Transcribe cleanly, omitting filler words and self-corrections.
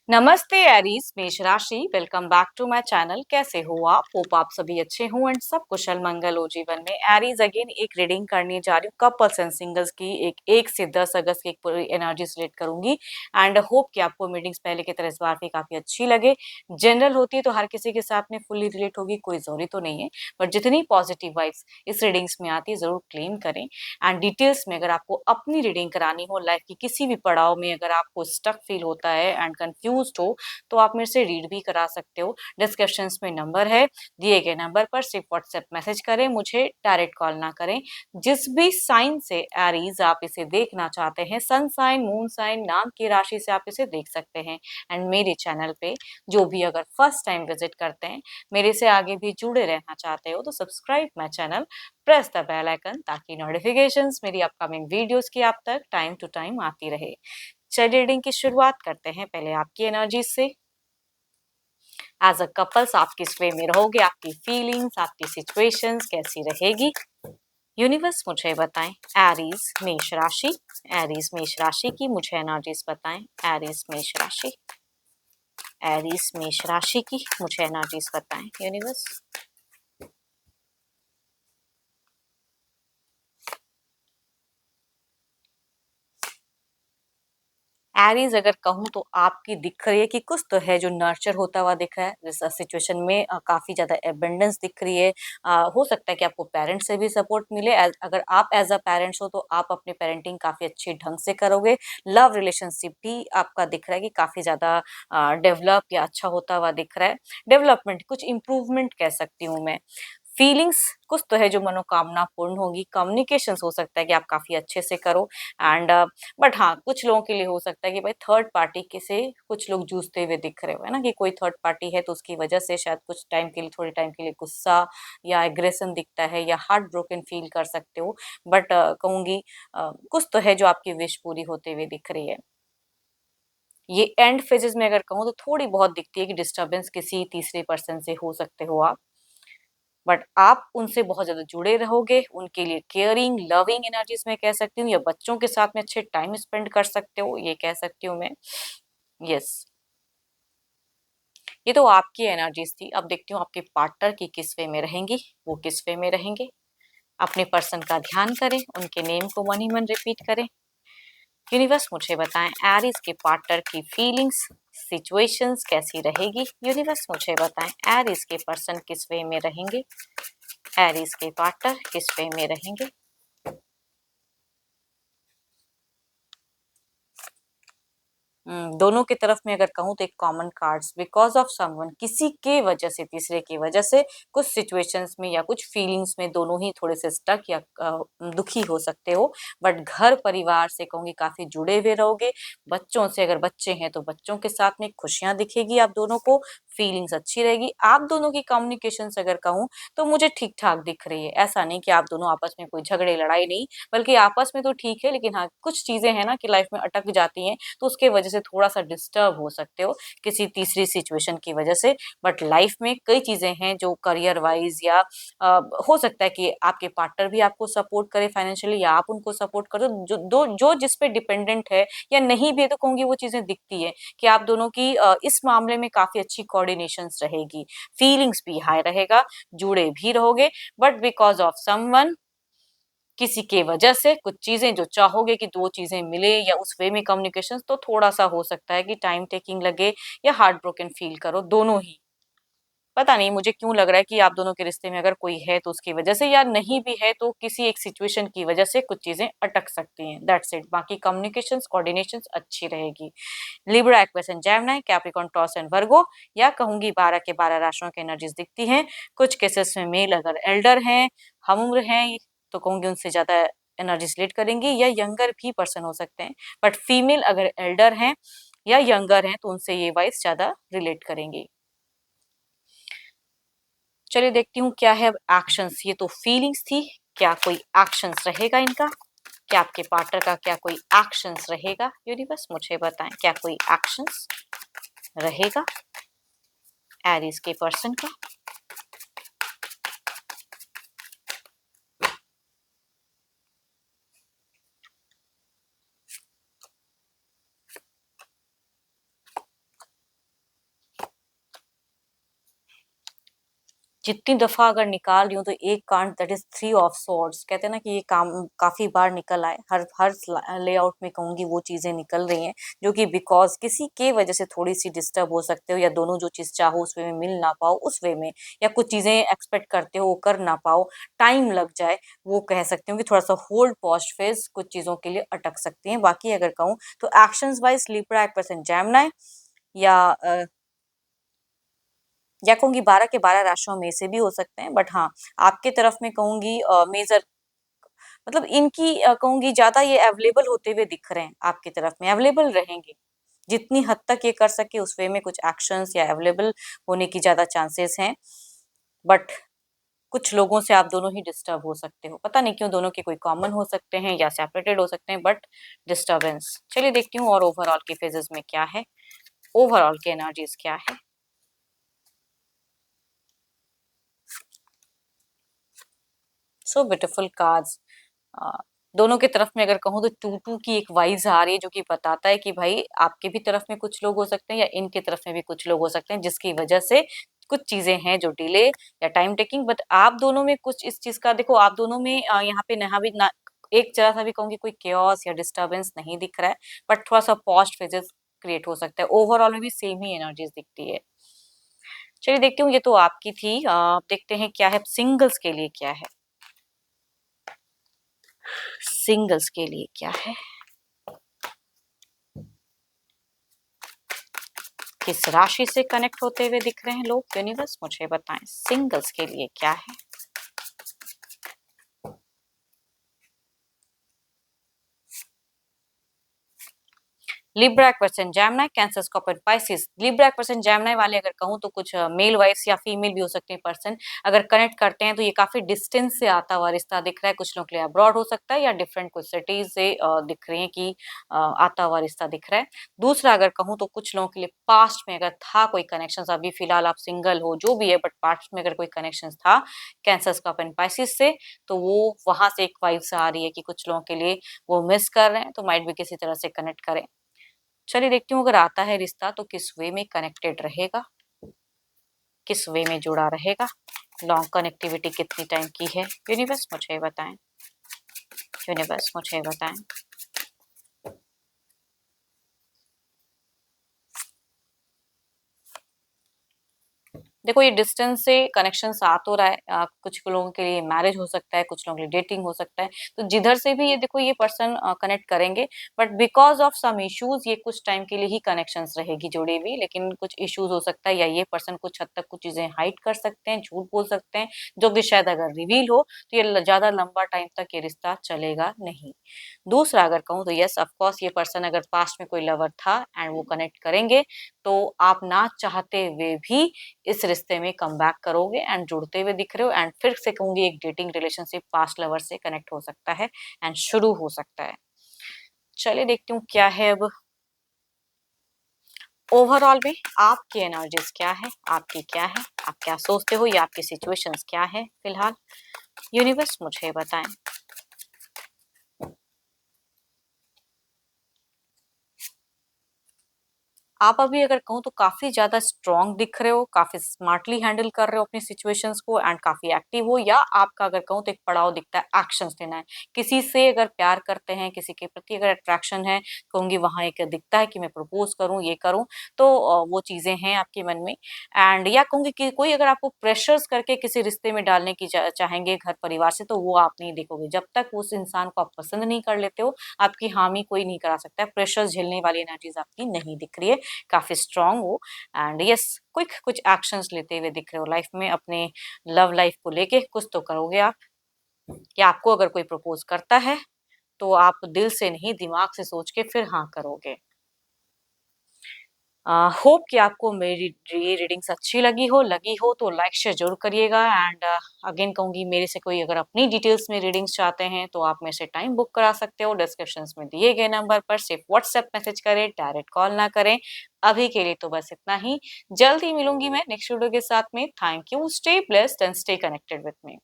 नमस्ते एरीज, मेष राशि। Welcome back to my channel. कैसे हो आप? होप आप सभी अच्छे हो एंड सब कुशल मंगल हो जीवन में। एरीज अगेन एक रीडिंग करने जा रही हूँ कपल्स एंड सिंगल्स की। एक से 10 अगस्त की पूरी एनर्जी सिलेक्ट करूंगी एंड होप कि आपको मीटिंग्स पहले की तरह इस बार भी काफी अच्छी लगे। जनरल होती है तो हर किसी के साथ में फुल्ली रिलेट होगी, कोई जरूरी तो नहीं है, बट जितनी पॉजिटिव वाइब्स इस रीडिंग्स में आती है जरूर क्लेम करें। एंड डिटेल्स में अगर आपको अपनी रीडिंग करानी हो, लाइफ की किसी भी पड़ाव में अगर आपको स्टक फील होता है एंड कंफ्यूज हो, तो आप मेरे से रीड भी करा सकते हो। डिस्क्रिप्शन में नंबर है, दिए गए नंबर पर सिर्फ व्हाट्सएप मैसेज करें, मुझे डायरेक्ट कॉल ना करें। जिस भी साइन से एरीज आप इसे देखना चाहते हैं, सन साइन, मून साइन, नाम की राशि से आप इसे देख सकते हैं। एंड मेरे चैनल पे जो भी अगर फर्स्ट टाइम विजिट करते हैं, मेरे से आगे भी जुड़े रहना चाहते हो, तो subscribe my channel, press the bell icon, ताकि नोटिफिकेशंस मेरी अपकमिंग वीडियोस की आप तक टाइम टू टाइम आती रहे। चलिए रीडिंग की शुरुआत करते हैं पहले आपकी एनर्जी से। एज अ कपल्स आप किस वे में रहोगे, आपकी फीलिंग्स, आपकी सिचुएशंस कैसी रहेगी, यूनिवर्स मुझे बताएं। एरीज मेष राशि, एरीज मेष राशि की मुझे एनर्जीज बताएं। एरीज मेष राशि, एरीज मेष राशि की मुझे एनर्जीज बताएं यूनिवर्स। एरीज अगर कहूँ तो आपकी दिख रही है कि कुछ तो है जो नर्चर होता हुआ दिख रहा है। इस सिचुएशन में काफी ज्यादा एबंडेंस दिख रही है। हो सकता है कि आपको पेरेंट्स से भी सपोर्ट मिले। अगर आप एज अ पेरेंट्स हो तो आप अपनी पेरेंटिंग काफी अच्छे ढंग से करोगे। लव रिलेशनशिप भी आपका दिख रहा है कि काफी ज्यादा डेवलप या अच्छा होता हुआ दिख रहा है। डेवलपमेंट, कुछ इम्प्रूवमेंट कह सकती हूँ मैं। फीलिंग्स कुछ तो है जो मनोकामना पूर्ण होगी। कम्युनिकेशन हो सकता है कि आप काफी अच्छे से करो एंड बट हाँ, कुछ लोगों के लिए हो सकता है कि भाई थर्ड पार्टी के से कुछ लोग जूझते हुए दिख रहे हो, है ना, कि कोई थर्ड पार्टी है तो उसकी वजह से शायद कुछ टाइम के लिए, थोड़े टाइम के लिए गुस्सा या एग्रेशन दिखता है या हार्ट ब्रोकन फील कर सकते हो। बट कहूंगी कुछ तो है जो आपकी विश पूरी होते हुए दिख रही है। ये एंड फेजेस में अगर कहूँ तो थोड़ी बहुत दिखती है कि डिस्टरबेंस किसी तीसरे पर्सन से हो सकते हो आप, बट आप उनसे बहुत ज्यादा जुड़े रहोगे। उनके लिए केयरिंग, लविंग एनर्जीज में कह सकती हूँ, या बच्चों के साथ में अच्छे टाइम स्पेंड कर सकते हो, ये कह सकती हूँ मैं। यस, ये तो आपकी एनर्जीज थी। अब देखती हूँ आपके पार्टनर की किस वे में रहेंगी, वो किस वे में रहेंगे। अपने पर्सन का ध्यान करें, उनके नेम को मन ही मन रिपीट करें। यूनिवर्स मुझे बताएं एरीज के पार्टनर की फीलिंग्स, सिचुएशंस कैसी रहेगी। यूनिवर्स मुझे बताएं एरीज के पर्सन किस वे में रहेंगे, एरीज के पार्टनर किस वे में रहेंगे। दोनों की तरफ में अगर कहूँ तो एक common cards, because of someone, किसी के वजह से, तीसरे की वजह से कुछ सिचुएशंस में या कुछ फीलिंग्स में दोनों ही थोड़े से स्टक या दुखी हो सकते हो। बट घर परिवार से कहूंगी काफी जुड़े हुए रहोगे। बच्चों से, अगर बच्चे हैं तो बच्चों के साथ में खुशियां दिखेगी आप दोनों को। फीलिंग्स अच्छी रहेगी। आप दोनों की कम्युनिकेशन अगर कहूँ तो मुझे ठीक ठाक दिख रही है। ऐसा नहीं कि आप दोनों आपस में कोई झगड़े लड़ाई नहीं, बल्कि आपस में तो ठीक है, लेकिन हाँ कुछ चीजें हैं ना कि लाइफ में अटक जाती हैं, तो उसके वजह से थोड़ा सा डिस्टर्ब हो सकते हो किसी तीसरी सिचुएशन की वजह से। बट लाइफ में कई चीजें हैं जो करियर वाइज या हो सकता है कि आपके पार्टनर भी आपको सपोर्ट करे फाइनेंशियली, या आप उनको सपोर्ट करो। जो जिस पे डिपेंडेंट है या नहीं भी है, तो कहूंगी वो चीजें दिखती है कि आप दोनों की इस मामले में काफी अच्छी कोऑर्डिनेशन रहेगी। फीलिंग्स भी हाई रहेगा, जुड़े भी रहोगे। बट बिकॉज ऑफ समवन, किसी के वजह से कुछ चीजें जो चाहोगे कि दो चीजें मिले या उस वे में कम्युनिकेशन, तो थोड़ा सा हो सकता है कि टाइम टेकिंग लगे या हार्ट ब्रोकन फील करो दोनों ही। पता नहीं मुझे क्यों लग रहा है कि आप दोनों के रिश्ते में अगर कोई है तो उसकी वजह से, या नहीं भी है तो किसी एक सिचुएशन की वजह से कुछ चीजें अटक सकती हैं। That's it. बाकी कम्युनिकेशंस, कोऑर्डिनेशंस अच्छी रहेगी। Libra, Aquarius and Gemini, Capricorn, taurus and वर्गो, या कहूंगी 12 के 12 राशियों की एनर्जीज दिखती हैं। कुछ केसेस में मेल अगर एल्डर हैं, हम उम्र हैं, तो कहूंगी उनसे ज्यादा एनर्जी रिलेट करेंगी, या यंगर भी पर्सन हो सकते हैं। बट फीमेल अगर एल्डर हैं या यंगर हैं तो उनसे ये वाइज ज्यादा रिलेट करेंगी। चलिए देखती हूँ क्या है एक्शंस। ये तो फीलिंग्स थी, क्या कोई एक्शंस रहेगा इनका? क्या आपके पार्टनर का क्या कोई एक्शंस रहेगा? यूनिवर्स मुझे बताएं क्या कोई एक्शंस रहेगा एरीज के पर्सन का। जितनी दफा अगर निकाल रही हूँ तो एक card that is three of swords, कहते हैं ना कि ये काम काफी बार निकल आए, हर हर लेआउट में कहूंगी वो चीजें निकल रही हैं, जो कि बिकॉज किसी के वजह से थोड़ी सी डिस्टर्ब हो सकते हो, या दोनों जो चीज चाहो उस वे में मिल ना पाओ उस वे में, या कुछ चीजें एक्सपेक्ट करते हो वो कर ना पाओ, टाइम लग जाए, वो कह सकती हूँ कि थोड़ा सा होल्ड पॉज फेज कुछ चीजों के लिए अटक सकती हैं। बाकी अगर कहूँ तो actions wise Libra, Aquarius, Gemini, या या कहूंगी 12 के 12 राशियों में से भी हो सकते हैं, बट हाँ आपके तरफ में कहूंगी मेजर, मतलब इनकी कहूंगी ज्यादा ये अवेलेबल होते हुए दिख रहे हैं, आपकी तरफ में अवेलेबल रहेंगे, जितनी हद तक ये कर सके उस वे में कुछ एक्शंस या अवेलेबल होने की ज्यादा चांसेस हैं। बट कुछ लोगों से आप दोनों ही डिस्टर्ब हो सकते हो, पता नहीं क्यों, दोनों के कोई कॉमन हो सकते हैं या सेपरेटेड हो सकते हैं, बट डिस्टर्बेंस। चलिए देखती हूँ और ओवरऑल के फेजेस में क्या है, ओवरऑल के एनर्जीज क्या है। So beautiful cards. दोनों की तरफ में अगर कहूँ तो टू टू की एक वाइज आ रही है, जो कि बताता है कि भाई आपके भी तरफ में कुछ लोग हो सकते हैं या इनके तरफ में भी कुछ लोग हो सकते हैं, जिसकी वजह से कुछ चीजें हैं जो डिले या टाइम टेकिंग, बट आप दोनों में कुछ इस चीज का देखो, आप दोनों में यहाँ पे नहा भी ना, एक जरा सा भी कहूंगी कोई केओस या डिस्टर्बेंस नहीं दिख रहा है, बट थोड़ा सा पॉस्ट फेजेस क्रिएट हो सकता है, ओवरऑल में भी सेम ही एनर्जीज दिखती है। चलिए देखती हूँ, ये तो आपकी थी, देखते हैं क्या है सिंगल्स के लिए, क्या है सिंगल्स के लिए क्या है, किस राशि से कनेक्ट होते हुए दिख रहे हैं लोग, यूनिवर्स मुझे बताएं सिंगल्स के लिए क्या है। Libra, Aquarius, Gemini, cancer, Scorpio, Pisces. Libra, Aquarius, Gemini वाले अगर कहूँ तो कुछ मेल वाइज या फीमेल भी हो सकते हैं पर्सन, अगर कनेक्ट करते हैं तो ये काफी डिस्टेंस से आता हुआ रिश्ता दिख रहा है, कुछ लोग के लिए अब्रॉड हो सकता है या डिफरेंट कुछ सिटीज से दिख रही है कि आता हुआ रिश्ता दिख रहा है। दूसरा अगर कहूँ तो कुछ लोगों के लिए पास्ट में अगर था कोई कनेक्शन, अभी फिलहाल आप सिंगल हो जो भी है, बट पास्ट में अगर कोई कनेक्शन था कैंसर, स्कॉर्पियो, पाइसिस से, तो वो वहां से एक वाइब्स आ रही है कि कुछ लोगों के लिए वो मिस कर रहे हैं, तो माइट भी किसी तरह से कनेक्ट करें। चलिए देखती हूँ अगर आता है रिश्ता तो किस वे में कनेक्टेड रहेगा, किस वे में जुड़ा रहेगा, लॉन्ग कनेक्टिविटी कितनी टाइम की है, यूनिवर्स मुझे बताएं, यूनिवर्स मुझे बताएं। देखो ये डिस्टेंस से कनेक्शन आ तो रहा है, कुछ लोगों के लिए मैरिज हो सकता है, कुछ लोगों के लिए डेटिंग हो सकता है, तो जिधर से भी ये देखो ये पर्सन कनेक्ट करेंगे, but because of some issues ये कुछ टाइम के लिए ही कनेक्शंस रहेगी जुड़ी हुई, लेकिन कुछ इश्यूज हो सकता है या ये पर्सन कुछ हद तक कुछ चीजें हाइड कर सकते हैं, झूठ बोल सकते हैं, जो कि शायद अगर रिवील हो तो ये ज्यादा लंबा टाइम तक ये रिश्ता चलेगा नहीं। दूसरा अगर कहूँ तो यस ऑफकोर्स ये पर्सन अगर पास्ट में कोई लवर था एंड वो कनेक्ट करेंगे, तो आप ना चाहते हुए भी इस रिश्ते में कम बैक करोगे एंड जुड़ते हुए दिख रहे हो, एंड फिर से कहूंगी एक डेटिंग रिलेशनशिप पास्ट लवर से कनेक्ट हो सकता है एंड शुरू हो सकता है। चलिए देखती हूँ क्या है अब ओवरऑल में आपकी एनर्जीज क्या है, आपकी क्या है, आप क्या सोचते हो या आपकी सिचुएशंस क्या है फिलहाल, यूनिवर्स मुझे बताएं। आप अभी अगर कहूँ तो काफी ज्यादा स्ट्रांग दिख रहे हो, काफी स्मार्टली हैंडल कर रहे हो अपनी सिचुएशंस को एंड काफी एक्टिव हो, या आपका अगर कहूँ तो एक पड़ाव दिखता है एक्शंस लेना है, किसी से अगर प्यार करते हैं, किसी के प्रति अगर अट्रैक्शन है, कहूंगी वहां एक दिखता है कि मैं प्रपोज करूं ये करूं, तो वो चीजें हैं आपके मन में, एंड या कहूंगी कि कोई अगर आपको प्रेशर्स करके किसी रिश्ते में डालने की चाहेंगे घर परिवार से, तो वो आप नहीं देखोगे, जब तक उस इंसान को आप पसंद नहीं कर लेते हो आपकी हामी कोई नहीं करा सकता है, प्रेशर झेलने वाली एनर्जीज आपकी नहीं दिख रही है, काफी स्ट्रांग हो एंड यस क्विक कुछ एक्शंस लेते हुए दिख रहे हो लाइफ में, अपने लव लाइफ को लेके कुछ तो करोगे आप, या आपको अगर कोई प्रपोज करता है तो आप दिल से नहीं दिमाग से सोच के फिर हाँ करोगे। होप कि आपको मेरी ये रीडिंग्स अच्छी लगी हो तो लाइक शेयर जरूर करिएगा, एंड अगेन कहूंगी मेरे से कोई अगर अपनी डिटेल्स में रीडिंग्स चाहते हैं तो आप मेरे से टाइम बुक करा सकते हो, डिस्क्रिप्शंस में दिए गए नंबर पर सिर्फ व्हाट्सएप मैसेज करें, डायरेक्ट कॉल ना करें। अभी के लिए तो बस इतना ही, जल्द ही मिलूंगी मैं नेक्स्ट वीडियो के साथ में। Thank you, stay blessed and stay connected with me.